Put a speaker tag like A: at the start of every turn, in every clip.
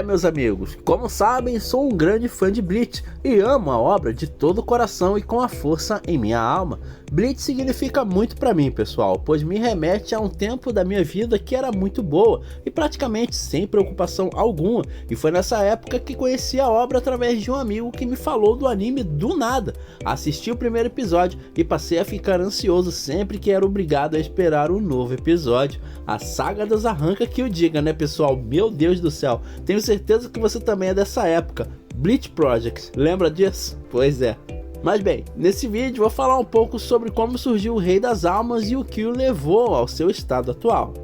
A: Meus amigos, como sabem, sou um grande fã de Bleach e amo a obra de todo o coração e com a força em minha alma. Bleach significa muito pra mim, pessoal, pois me remete a um tempo da minha vida que era muito boa e praticamente sem preocupação alguma, e foi nessa época que conheci a obra através de um amigo que me falou do anime do nada. Assisti o primeiro episódio e passei a ficar ansioso sempre que era obrigado a esperar um novo episódio. A saga dos arranca que o diga, né, pessoal? Meu Deus do céu, tenho certeza que você também é dessa época. Bleach Project, lembra disso? Pois é. Mas bem, nesse vídeo vou falar um pouco sobre como surgiu o Rei das Almas e o que o levou ao seu estado atual.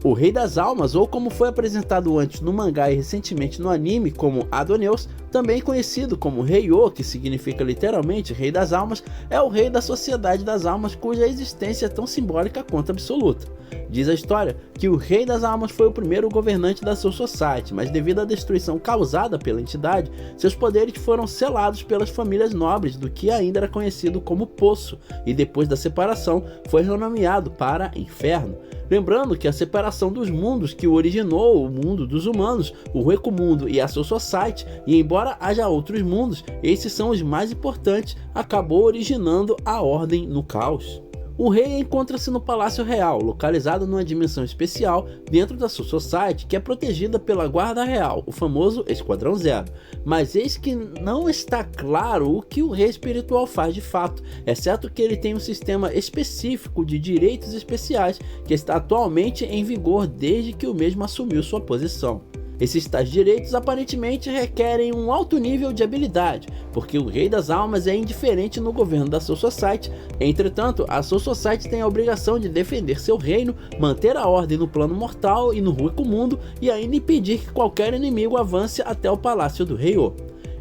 A: O Rei das Almas, ou como foi apresentado antes no mangá e recentemente no anime como Adoneus, também conhecido como Heiô, que significa literalmente Rei das Almas, é o rei da Sociedade das Almas cuja existência é tão simbólica quanto absoluta. Diz a história que o Rei das Almas foi o primeiro governante da Soul Society, mas devido à destruição causada pela entidade, seus poderes foram selados pelas famílias nobres do que ainda era conhecido como Poço, e depois da separação foi renomeado para Inferno. Lembrando que a separação dos mundos que originou o mundo dos humanos, o Recomundo e a Soul Society, e embora haja outros mundos, esses são os mais importantes, acabou originando a Ordem no Caos. O rei encontra-se no Palácio Real, localizado numa dimensão especial dentro da Soul Society, que é protegida pela Guarda Real, o famoso Esquadrão Zero. Mas eis que não está claro o que o rei espiritual faz de fato, exceto que ele tem um sistema específico de direitos especiais que está atualmente em vigor desde que o mesmo assumiu sua posição. Esses tais direitos aparentemente requerem um alto nível de habilidade, porque o Rei das Almas é indiferente no governo da Soul Society. Entretanto, a Soul Society tem a obrigação de defender seu reino, manter a ordem no plano mortal e no Recomundo, e ainda impedir que qualquer inimigo avance até o Palácio do Heiô.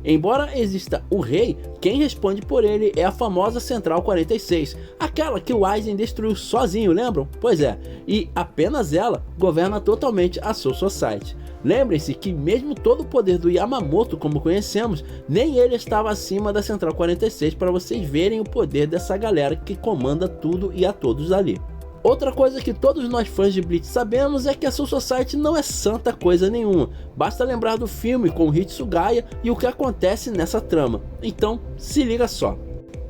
A: Embora exista o rei, quem responde por ele é a famosa Central 46, aquela que o Aizen destruiu sozinho, lembram? Pois é, e apenas ela governa totalmente a Soul Society. Lembrem-se que mesmo todo o poder do Yamamoto como conhecemos, nem ele estava acima da Central 46 para vocês verem o poder dessa galera que comanda tudo e a todos ali. Outra coisa que todos nós fãs de Bleach sabemos é que a Soul Society não é santa coisa nenhuma, basta lembrar do filme com Hitsugaya e o que acontece nessa trama, então se liga só.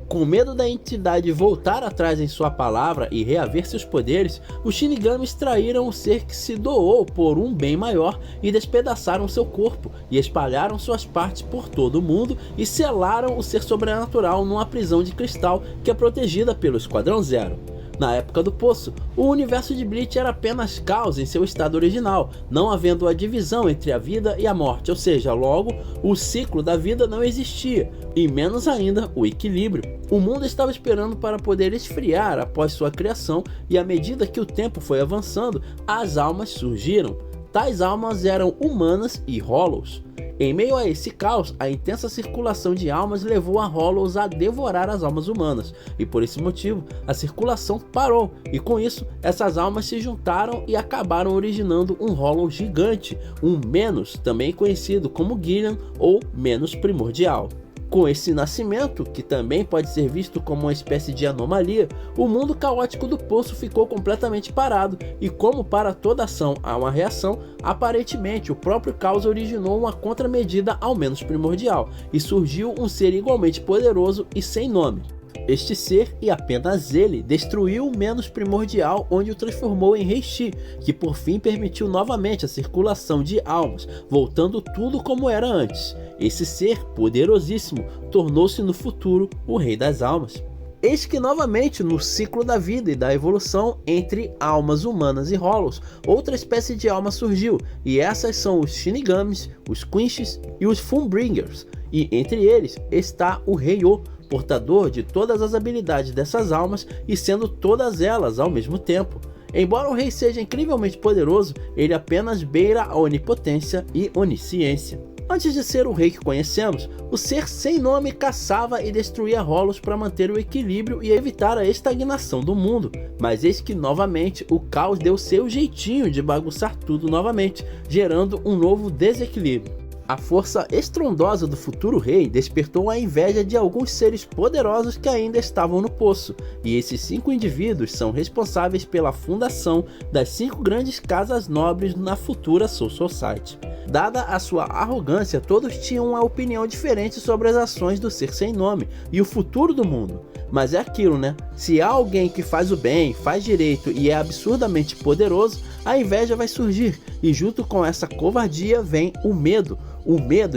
A: Com medo da entidade voltar atrás em sua palavra e reaver seus poderes, os Shinigamis traíram o ser que se doou por um bem maior e despedaçaram seu corpo, e espalharam suas partes por todo o mundo e selaram o ser sobrenatural numa prisão de cristal que é protegida pelo Esquadrão Zero. Na época do Poço, o universo de Bleach era apenas caos em seu estado original, não havendo a divisão entre a vida e a morte, ou seja, logo, o ciclo da vida não existia, e menos ainda o equilíbrio. O mundo estava esperando para poder esfriar após sua criação, e à medida que o tempo foi avançando, as almas surgiram. Tais almas eram humanas e Hollows. Em meio a esse caos, a intensa circulação de almas levou a Hollows a devorar as almas humanas, e por esse motivo a circulação parou, e com isso essas almas se juntaram e acabaram originando um Hollow gigante, um Menos, também conhecido como Gillian ou Menos Primordial. Com esse nascimento, que também pode ser visto como uma espécie de anomalia, o mundo caótico do Poço ficou completamente parado, e como para toda ação há uma reação, aparentemente o próprio caos originou uma contramedida ao Menos Primordial, e surgiu um ser igualmente poderoso e sem nome. Este ser, e apenas ele, destruiu o Menos Primordial, onde o transformou em Reishi, que por fim permitiu novamente a circulação de almas, voltando tudo como era antes. Esse ser poderosíssimo tornou-se no futuro o Rei das Almas. Eis que novamente no ciclo da vida e da evolução entre almas humanas e Hollows, outra espécie de alma surgiu, e essas são os Shinigamis, os Quinches e os Fullbringers, e entre eles está o Heiô, portador de todas as habilidades dessas almas e sendo todas elas ao mesmo tempo. Embora o rei seja incrivelmente poderoso, ele apenas beira a onipotência e onisciência. Antes de ser o rei que conhecemos, o ser sem nome caçava e destruía Hollows para manter o equilíbrio e evitar a estagnação do mundo, mas eis que novamente o caos deu seu jeitinho de bagunçar tudo novamente, gerando um novo desequilíbrio. A força estrondosa do futuro rei despertou a inveja de alguns seres poderosos que ainda estavam no poço, e esses 5 indivíduos são responsáveis pela fundação das 5 grandes casas nobres na futura Soul Society. Dada a sua arrogância, todos tinham uma opinião diferente sobre as ações do ser sem nome e o futuro do mundo. Mas é aquilo, né? Se há alguém que faz o bem, faz direito e é absurdamente poderoso, a inveja vai surgir, e junto com essa covardia vem o medo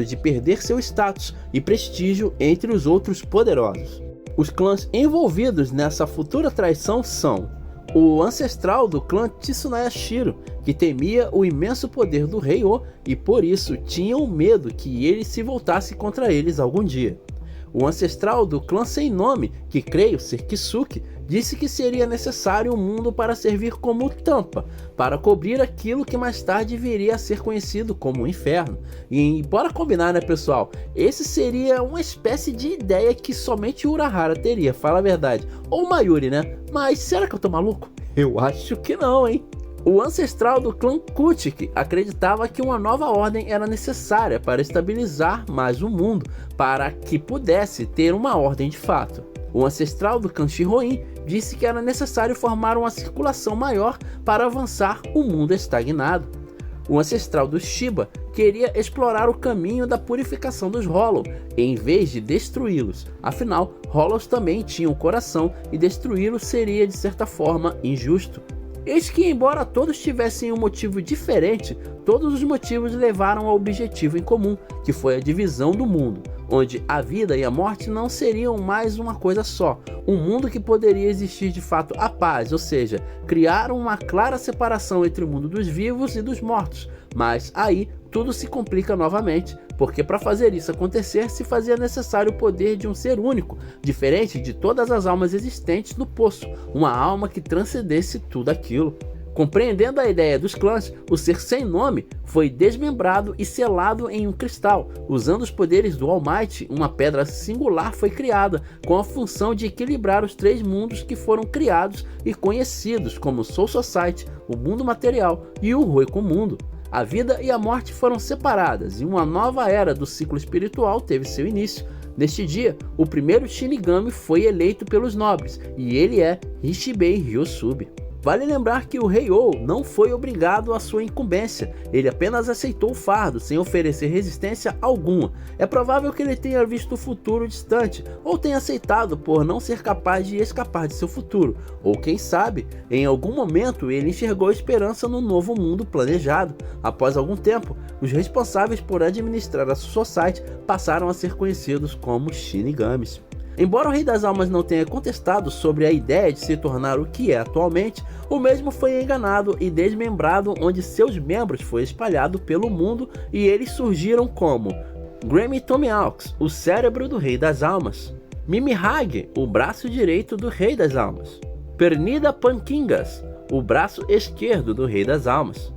A: de perder seu status e prestígio entre os outros poderosos. Os clãs envolvidos nessa futura traição são o ancestral do clã Tsunaya Shiro, que temia o imenso poder do rei O e por isso tinham medo que ele se voltasse contra eles algum dia. O ancestral do clã sem nome, que creio ser Kisuke, disse que seria necessário um mundo para servir como tampa, para cobrir aquilo que mais tarde viria a ser conhecido como o inferno. E bora combinar, né, pessoal? Esse seria uma espécie de ideia que somente Urahara teria, fala a verdade. Ou Mayuri, né? Mas será que eu tô maluco? Eu acho que não, hein? O ancestral do clã Kutik acreditava que uma nova ordem era necessária para estabilizar mais o mundo, para que pudesse ter uma ordem de fato. O ancestral do clã Shiroin disse que era necessário formar uma circulação maior para avançar o mundo estagnado. O ancestral do Shiba queria explorar o caminho da purificação dos Hollow, em vez de destruí-los. Afinal, Hollows também tinham coração e destruí-los seria de certa forma injusto. Eis que, embora todos tivessem um motivo diferente, todos os motivos levaram ao objetivo em comum, que foi a divisão do mundo, onde a vida e a morte não seriam mais uma coisa só, um mundo que poderia existir de fato a paz, ou seja, criaram uma clara separação entre o mundo dos vivos e dos mortos, mas aí tudo se complica novamente, porque para fazer isso acontecer se fazia necessário o poder de um ser único, diferente de todas as almas existentes no poço, uma alma que transcendesse tudo aquilo. Compreendendo a ideia dos clãs, o ser sem nome foi desmembrado e selado em um cristal. Usando os poderes do All Might, uma pedra singular foi criada, com a função de equilibrar os 3 mundos que foram criados e conhecidos como Soul Society, o mundo material e o Roiku Mundo. A vida e a morte foram separadas e uma nova era do ciclo espiritual teve seu início. Neste dia, o primeiro Shinigami foi eleito pelos nobres, e ele é Hishibei Ryosubi. Vale lembrar que o Rei O não foi obrigado à sua incumbência, ele apenas aceitou o fardo, sem oferecer resistência alguma. É provável que ele tenha visto o futuro distante, ou tenha aceitado por não ser capaz de escapar de seu futuro, ou quem sabe, em algum momento ele enxergou esperança no novo mundo planejado. Após algum tempo, os responsáveis por administrar a Society passaram a ser conhecidos como Shinigamis. Embora o Rei das Almas não tenha contestado sobre a ideia de se tornar o que é atualmente, o mesmo foi enganado e desmembrado, onde seus membros foi espalhado pelo mundo e eles surgiram como Grammy Tomihawks, o cérebro do Rei das Almas, Mimihage, o braço direito do Rei das Almas, Pernida Pankingas, o braço esquerdo do Rei das Almas,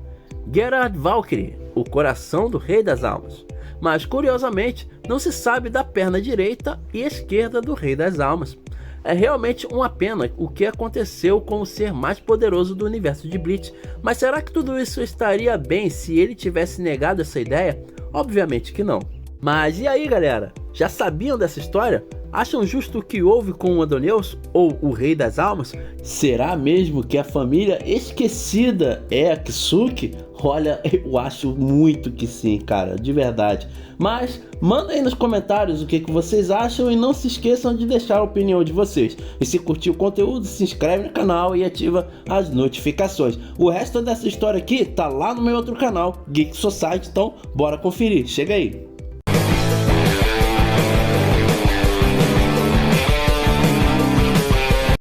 A: Gerard Valkyrie, o coração do Rei das Almas. Mas curiosamente não se sabe da perna direita e esquerda do Rei das Almas. É realmente uma pena o que aconteceu com o ser mais poderoso do universo de Bleach, mas será que tudo isso estaria bem se ele tivesse negado essa ideia? Obviamente que não. Mas e aí, galera? Já sabiam dessa história? Acham justo o que houve com o Adoneus, ou o Rei das Almas? Será mesmo que a família esquecida é a Kisuke? Olha, eu acho muito que sim, cara, de verdade. Mas manda aí nos comentários o que vocês acham e não se esqueçam de deixar a opinião de vocês. E se curtiu o conteúdo, se inscreve no canal e ativa as notificações. O resto dessa história aqui tá lá no meu outro canal, Geek Society, então bora conferir, chega aí.